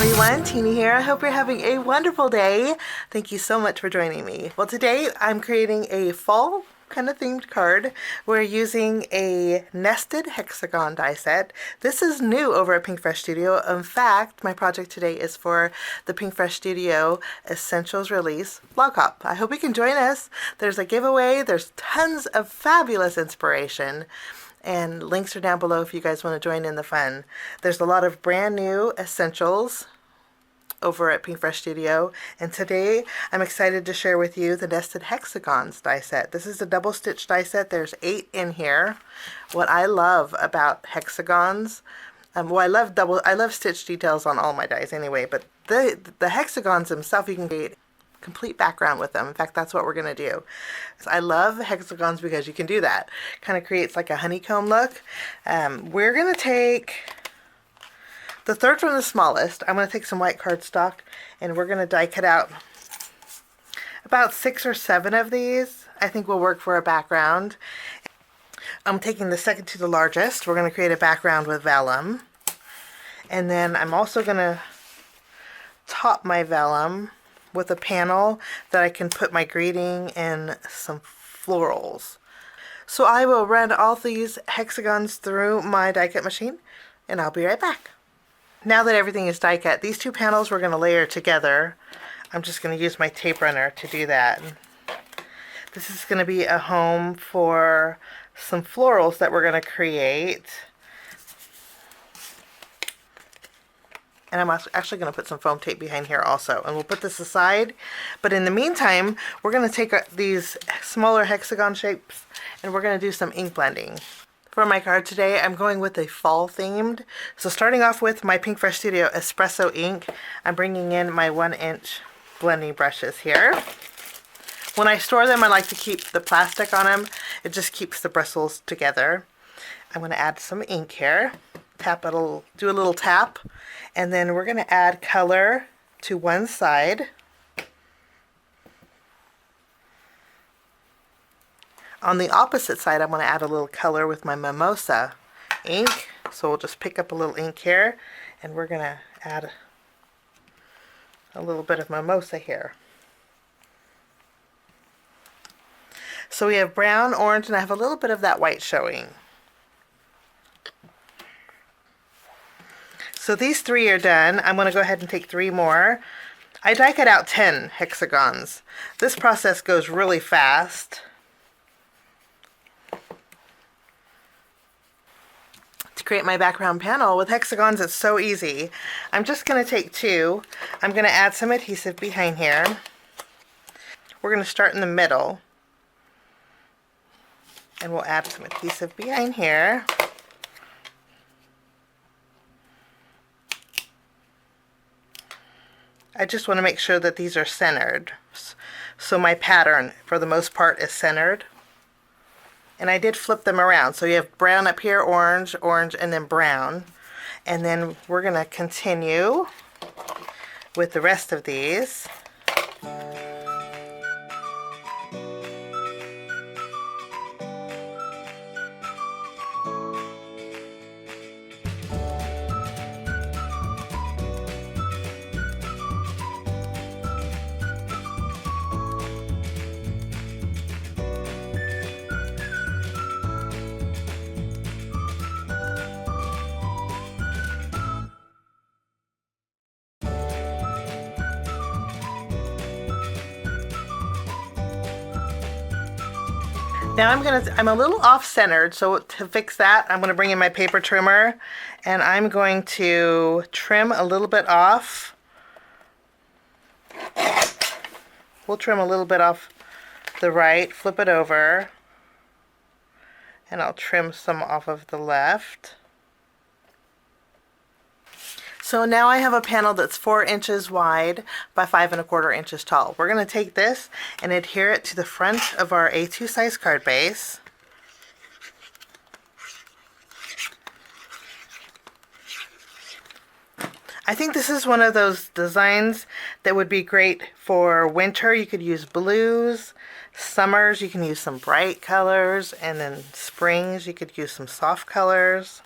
everyone, Teeny here. I hope you're having a wonderful day. Thank you so much for joining me. Well, today I'm creating a fall kind of themed card. We're using a nested hexagon die set. This is new over at Pinkfresh Studio. In fact, my project today is for the Pinkfresh Studio Essentials Release Vlog Hop. I hope you can join us. There's a giveaway. There's tons of fabulous inspiration. And links are down below if you guys want to join in the fun. There's a lot of brand new essentials over at Pinkfresh Studio, and today I'm excited to share with you the Nested Hexagons die set. This is a double stitch die set. There's 8 in here. What I love about hexagons, well, I love stitch details on all my dies anyway, but the hexagons themselves, you can create complete background with them. In fact, that's what we're going to do. So I love hexagons because you can do that. Kind of creates like a honeycomb look. We're going to take the third from the smallest. I'm going to take some white cardstock and we're going to die cut out about 6 or 7 of these. I think will work for a background. I'm taking the second to the largest. We're going to create a background with vellum. And then I'm also going to top my vellum with a panel that I can put my greeting and some florals. So I will run all these hexagons through my die cut machine and I'll be right back. Now that everything is die cut, these 2 panels we're going to layer together. I'm just going to use my tape runner to do that. This is going to be a home for some florals that we're going to create. And I'm actually going to put some foam tape behind here also. And we'll put this aside. But in the meantime, we're going to take these smaller hexagon shapes and we're going to do some ink blending. For my card today, I'm going with a fall themed. So starting off with my Pinkfresh Studio Espresso ink, I'm bringing in my 1-inch blending brushes here. When I store them, I like to keep the plastic on them. It just keeps the bristles together. I'm going to add some ink here. Do a little tap, and then we're going to add color to one side. On the opposite side, I'm going to add a little color with my mimosa ink. So we'll just pick up a little ink here, and we're going to add a little bit of mimosa here. So we have brown, orange, and I have a little bit of that white showing. So these 3 are done. I'm going to go ahead and take 3 more. I die cut out 10 hexagons. This process goes really fast. To create my background panel with hexagons, it's so easy. I'm just going to take 2. I'm going to add some adhesive behind here. We're going to start in the middle. And we'll add some adhesive behind here. I just want to make sure that these are centered. So my pattern, for the most part, is centered. And I did flip them around. So you have brown up here, orange, orange, and then brown. And then we're going to continue with the rest of these. Now I'm a little off-centered, so to fix that, I'm going to bring in my paper trimmer, and I'm going to trim a little bit off. We'll trim a little bit off the right, flip it over, and I'll trim some off of the left. So now I have a panel that's 4 inches wide by 5 1/4 inches tall. We're going to take this and adhere it to the front of our A2 size card base. I think this is one of those designs that would be great for winter. You could use blues. Summers, you can use some bright colors, and then springs, you could use some soft colors.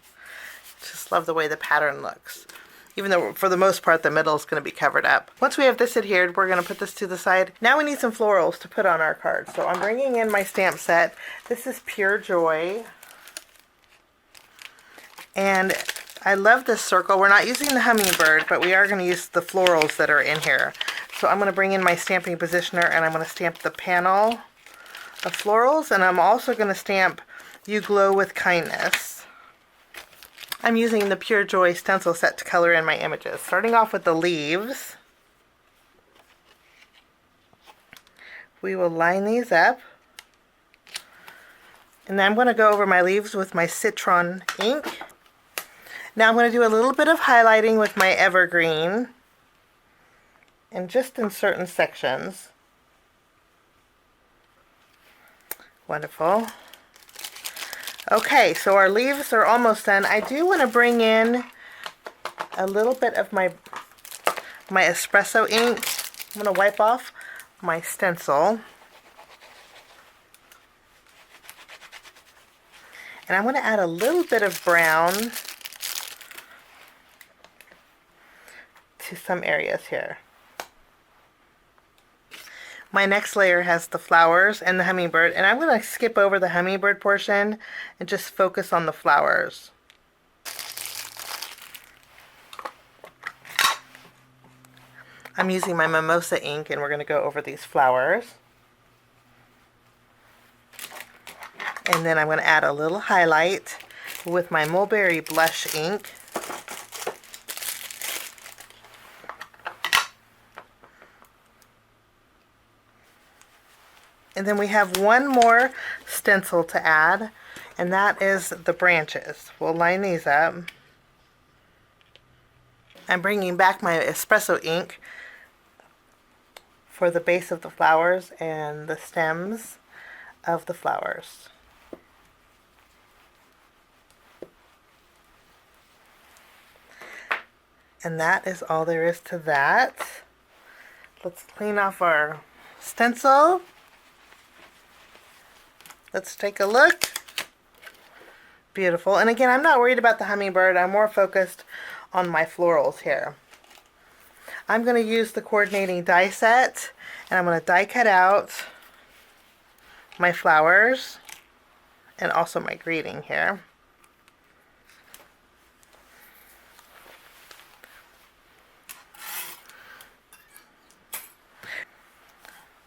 Just love the way the pattern looks. even though for the most part the middle is going to be covered up. Once we have this adhered, we're going to put this to the side. Now we need some florals to put on our card. So I'm bringing in my stamp set. This is Pure Joy. And I love this circle. We're not using the hummingbird, but we are going to use the florals that are in here. So I'm going to bring in my stamping positioner and I'm going to stamp the panel of florals, and I'm also going to stamp You Glow with Kindness. I'm using the Pure Joy Stencil Set to color in my images. Starting off with the leaves. We will line these up. And then I'm going to go over my leaves with my Citron ink. Now I'm going to do a little bit of highlighting with my Evergreen. And just in certain sections. Wonderful. Okay, so our leaves are almost done. I do want to bring in a little bit of my espresso ink. I'm going to wipe off my stencil. And I'm going to add a little bit of brown to some areas here. My next layer has the flowers and the hummingbird, and I'm going to skip over the hummingbird portion and just focus on the flowers. I'm using my mimosa ink and we're going to go over these flowers. And then I'm going to add a little highlight with my mulberry blush ink. And then we have one more stencil to add, and that is the branches. We'll line these up. I'm bringing back my espresso ink for the base of the flowers and the stems of the flowers. And that is all there is to that. Let's clean off our stencil. Let's take a look. Beautiful. And again, I'm not worried about the hummingbird. I'm more focused on my florals here. I'm going to use the coordinating die set, and I'm going to die cut out my flowers and also my greeting here.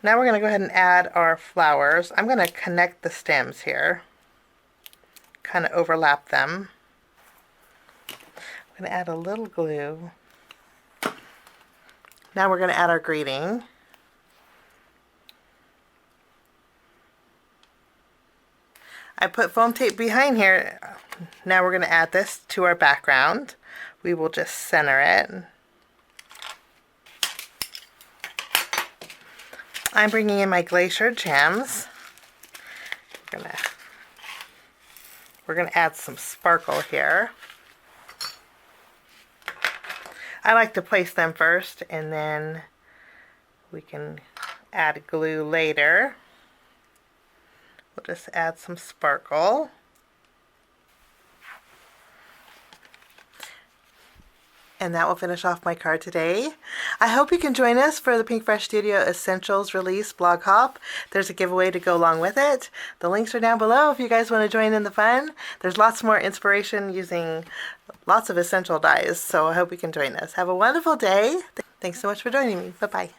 Now we're going to go ahead and add our flowers. I'm going to connect the stems here, kind of overlap them. I'm going to add a little glue. Now we're going to add our greeting. I put foam tape behind here. Now we're going to add this to our background. We will just center it. I'm bringing in my Glacier gems. We're gonna add some sparkle here. I like to place them first, and then we can add glue later. We'll just add some sparkle. And that will finish off my card today. I hope you can join us for the Pinkfresh Studio Essentials Release blog hop. There's a giveaway to go along with it. The links are down below if you guys want to join in the fun. There's lots more inspiration using lots of essential dyes, so I hope you can join us. Have a wonderful day. Thanks so much for joining me. Bye-bye.